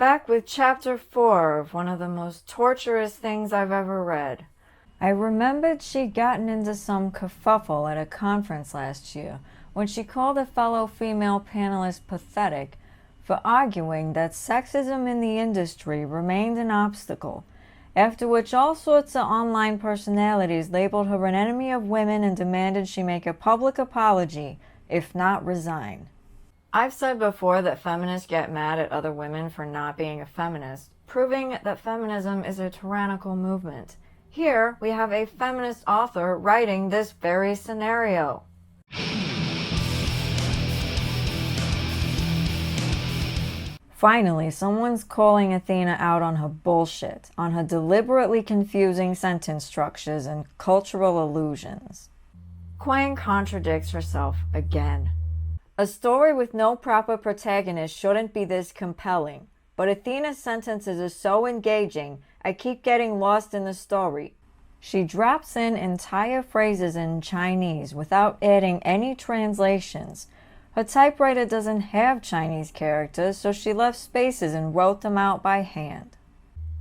Back with chapter 4 of one of the most torturous things I've ever read. I remembered she'd gotten into some kerfuffle at a conference last year when she called a fellow female panelist pathetic for arguing that sexism in the industry remained an obstacle, after which all sorts of online personalities labeled her an enemy of women and demanded she make a public apology, if not resign. I've said before that feminists get mad at other women for not being a feminist, proving that feminism is a tyrannical movement. Here, we have a feminist author writing this very scenario. Finally, someone's calling Athena out on her bullshit, on her deliberately confusing sentence structures and cultural illusions. Kuang contradicts herself again. A story with no proper protagonist shouldn't be this compelling, but Athena's sentences are so engaging, I keep getting lost in the story. She drops in entire phrases in Chinese without adding any translations. Her typewriter doesn't have Chinese characters, so she left spaces and wrote them out by hand.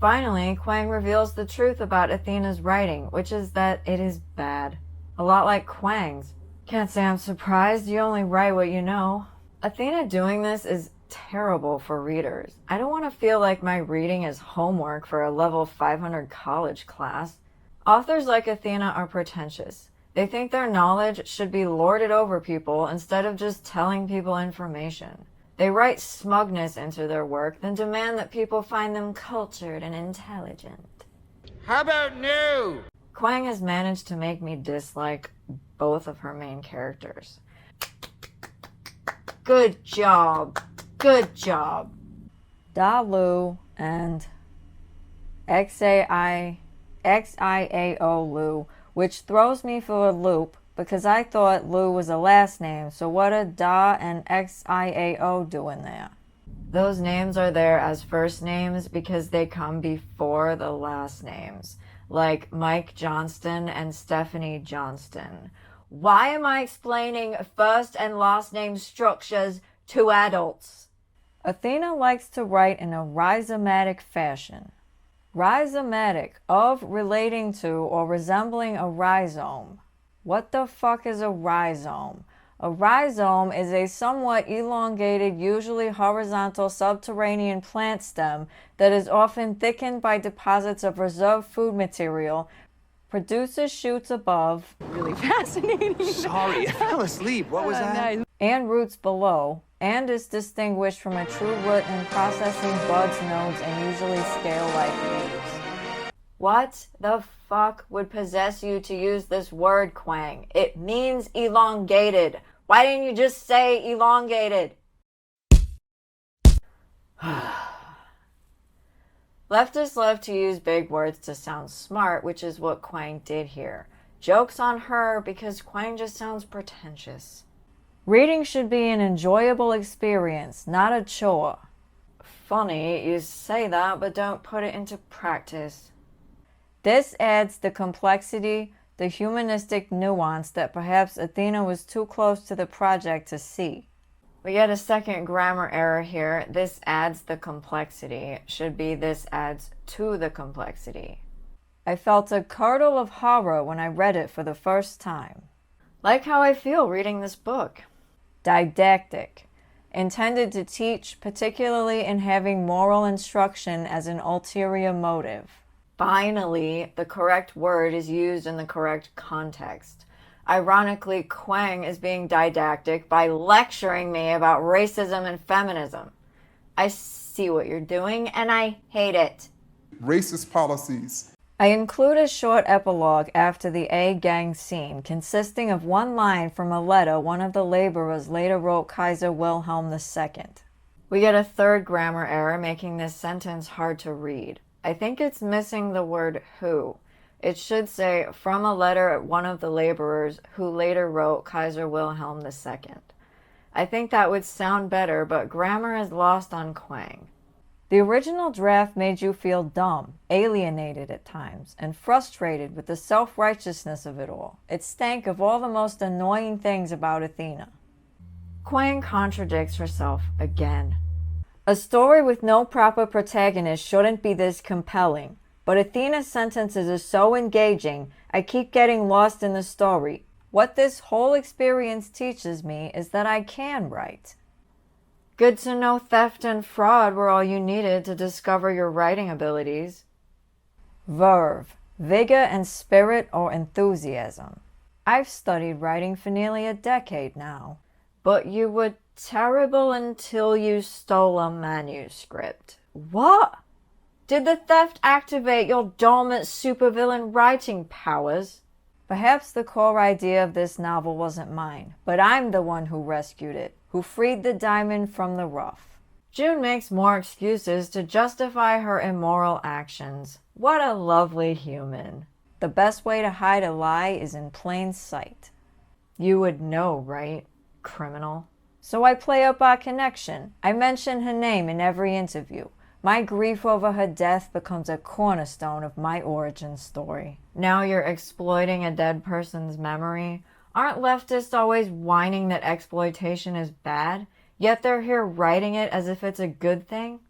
Finally, Kuang reveals the truth about Athena's writing, which is that it is bad. A lot like Kuang's. Can't say I'm surprised, you only write what you know. Athena doing this is terrible for readers. I don't want to feel like my reading is homework for a level 500 college class. Authors like Athena are pretentious. They think their knowledge should be lorded over people instead of just telling people information. They write smugness into their work, then demand that people find them cultured and intelligent. How about new? Kuang has managed to make me dislike both of her main characters. Good job. Good job. Da Lu and Xiao Lu, which throws me for a loop because I thought Lu was a last name, so what are Da and Xiao doing there? Those names are there as first names because they come before the last names, like Mike Johnston and Stephanie Johnston. Why am I explaining first and last name structures to adults? Athena likes to write in a rhizomatic fashion. Rhizomatic, of, relating to, or resembling a rhizome. What the fuck is a rhizome? A rhizome is a somewhat elongated, usually horizontal subterranean plant stem that is often thickened by deposits of reserved food material, produces shoots above, really fascinating. Sorry, I fell asleep. What was that? Nice. And roots below, and is distinguished from a true root in processing buds, nodes, and usually scale-like leaves. What the fuck would possess you to use this word, Kuang? It means elongated. Why didn't you just say elongated? Leftists love to use big words to sound smart, which is what Kuang did here. Joke's on her because Kuang just sounds pretentious. Reading should be an enjoyable experience, not a chore. Funny, you say that, but don't put it into practice. This adds the complexity, the humanistic nuance that perhaps Athena was too close to the project to see. We get a second grammar error here. This adds the complexity. Should be this adds to the complexity. I felt a curdle of horror when I read it for the first time. Like how I feel reading this book. Didactic. Intended to teach, particularly in having moral instruction as an ulterior motive. Finally, the correct word is used in the correct context. Ironically, Kuang is being didactic by lecturing me about racism and feminism. I see what you're doing, and I hate it. Racist policies. I include a short epilogue after the A-gang scene, consisting of one line from a letter one of the laborers later wrote Kaiser Wilhelm II. We get a third grammar error, making this sentence hard to read. I think it's missing the word who. It should say, from a letter at one of the laborers who later wrote Kaiser Wilhelm II. I think that would sound better, but grammar is lost on Kuang. The original draft made you feel dumb, alienated at times, and frustrated with the self-righteousness of it all. It stank of all the most annoying things about Athena. Kuang contradicts herself again. A story with no proper protagonist shouldn't be this compelling, but Athena's sentences are so engaging, I keep getting lost in the story. What this whole experience teaches me is that I can write. Good to know theft and fraud were all you needed to discover your writing abilities. Verve, vigor and spirit or enthusiasm. I've studied writing for nearly a decade now, but you were terrible until you stole a manuscript. What? Did the theft activate your dormant supervillain writing powers? Perhaps the core idea of this novel wasn't mine, but I'm the one who rescued it, who freed the diamond from the rough. June makes more excuses to justify her immoral actions. What a lovely human. The best way to hide a lie is in plain sight. You would know, right, criminal? So I play up our connection. I mention her name in every interview. My grief over her death becomes a cornerstone of my origin story. Now you're exploiting a dead person's memory? Aren't leftists always whining that exploitation is bad? Yet they're here writing it as if it's a good thing?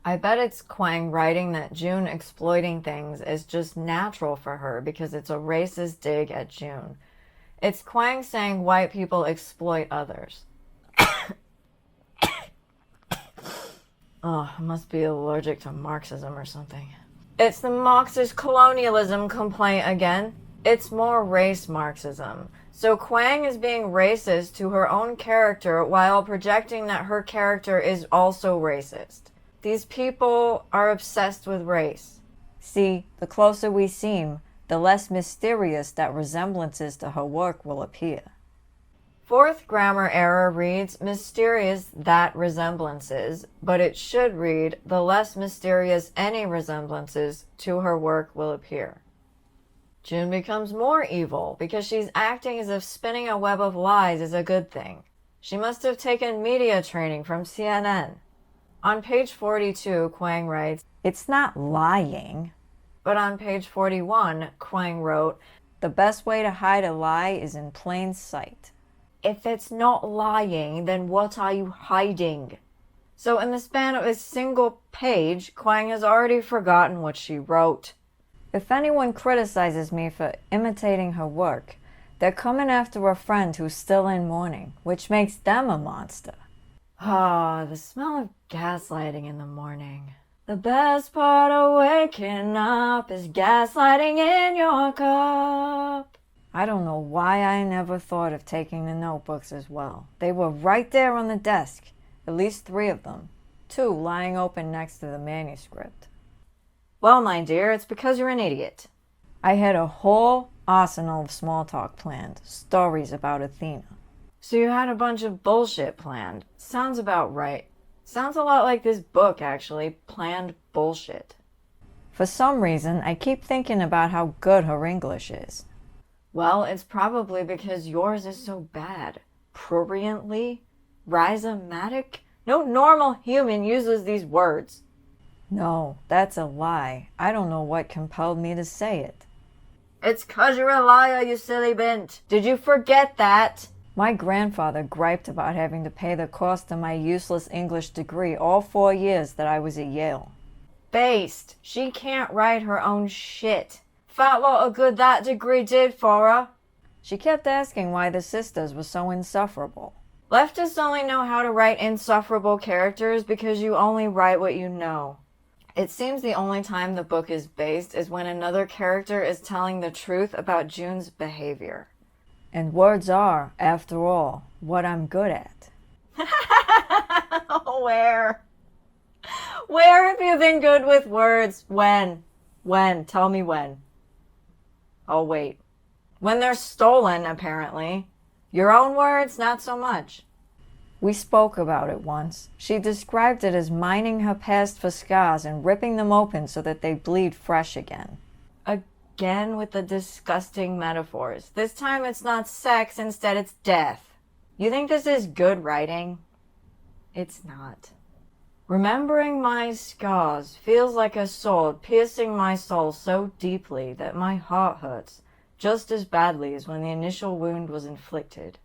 I bet it's Kuang writing that June exploiting things is just natural for her because it's a racist dig at June. It's Kuang saying white people exploit others. Oh, I must be allergic to Marxism or something. It's the Marxist colonialism complaint again. It's more race Marxism. So Kuang is being racist to her own character while projecting that her character is also racist. These people are obsessed with race. See, the closer we seem, the less mysterious that resemblances to her work will appear. Fourth grammar error reads mysterious that resemblances, but it should read the less mysterious any resemblances to her work will appear. June becomes more evil because she's acting as if spinning a web of lies is a good thing. She must have taken media training from CNN. On page 42, Kuang writes, "It's not lying." But on page 41, Kuang wrote, "The best way to hide a lie is in plain sight." If it's not lying, then what are you hiding? So in the span of a single page, Kuang has already forgotten what she wrote. If anyone criticizes me for imitating her work, they're coming after a friend who's still in mourning, which makes them a monster. Ah, the smell of gaslighting in the morning. The best part of waking up is gaslighting in your cup. I don't know why I never thought of taking the notebooks as well. They were right there on the desk, at least 3 of them, 2 lying open next to the manuscript. Well, my dear, it's because you're an idiot. I had a whole arsenal of small talk planned, stories about Athena. So you had a bunch of bullshit planned. Sounds about right. Sounds a lot like this book, actually, Planned Bullshit. For some reason, I keep thinking about how good her English is. Well, it's probably because yours is so bad. Pruriently? Rhizomatic? No normal human uses these words. No, that's a lie. I don't know what compelled me to say it. It's 'cause you're a liar, you silly bint. Did you forget that? My grandfather griped about having to pay the cost of my useless English degree all 4 years that I was at Yale. Based. She can't write her own shit. Thought what a good that degree did for her. She kept asking why the sisters were so insufferable. Leftists only know how to write insufferable characters because you only write what you know. It seems the only time the book is based is when another character is telling the truth about June's behavior. And words are, after all, what I'm good at. Where? Where have you been good with words? When? When? Tell me when. Oh, wait. When they're stolen, apparently. Your own words, not so much. We spoke about it once. She described it as mining her past for scars and ripping them open so that they bleed fresh again. Again with the disgusting metaphors. This time it's not sex, instead it's death. You think this is good writing? It's not. Remembering my scars feels like a sword piercing my soul so deeply that my heart hurts just as badly as when the initial wound was inflicted.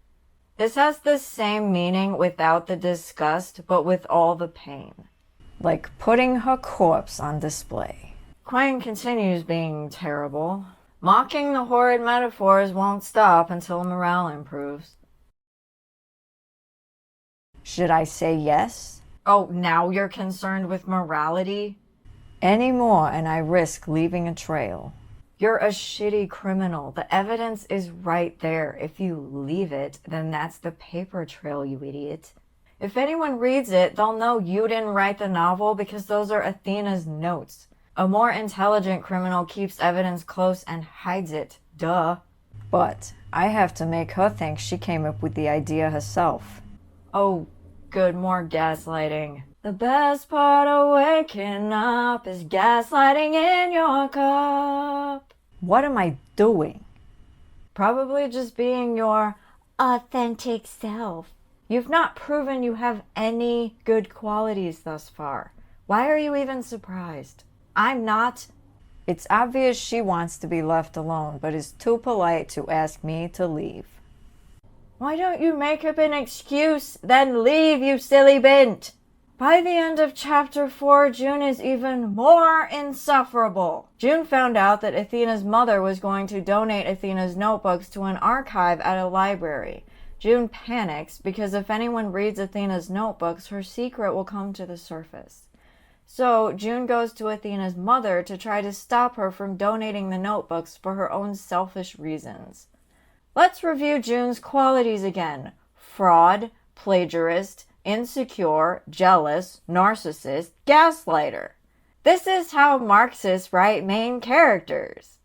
This has the same meaning without the disgust, but with all the pain. Like putting her corpse on display. Kuang continues being terrible. Mocking the horrid metaphors won't stop until morale improves. Should I say yes? Oh, now you're concerned with morality? Any more and I risk leaving a trail. You're a shitty criminal. The evidence is right there. If you leave it, then that's the paper trail, you idiot. If anyone reads it, they'll know you didn't write the novel because those are Athena's notes. A more intelligent criminal keeps evidence close and hides it. Duh. But I have to make her think she came up with the idea herself. Oh, good, more gaslighting. The best part of waking up is gaslighting in your cup. What am I doing? Probably just being your authentic self. You've not proven you have any good qualities thus far. Why are you even surprised? I'm not. It's obvious she wants to be left alone, but is too polite to ask me to leave. Why don't you make up an excuse, then leave, you silly bint? By the end of chapter 4, June is even more insufferable. June found out that Athena's mother was going to donate Athena's notebooks to an archive at a library. June panics because if anyone reads Athena's notebooks, her secret will come to the surface. So June goes to Athena's mother to try to stop her from donating the notebooks for her own selfish reasons. Let's review June's qualities again. Fraud, plagiarist, insecure, jealous, narcissist, gaslighter. This is how Marxists write main characters.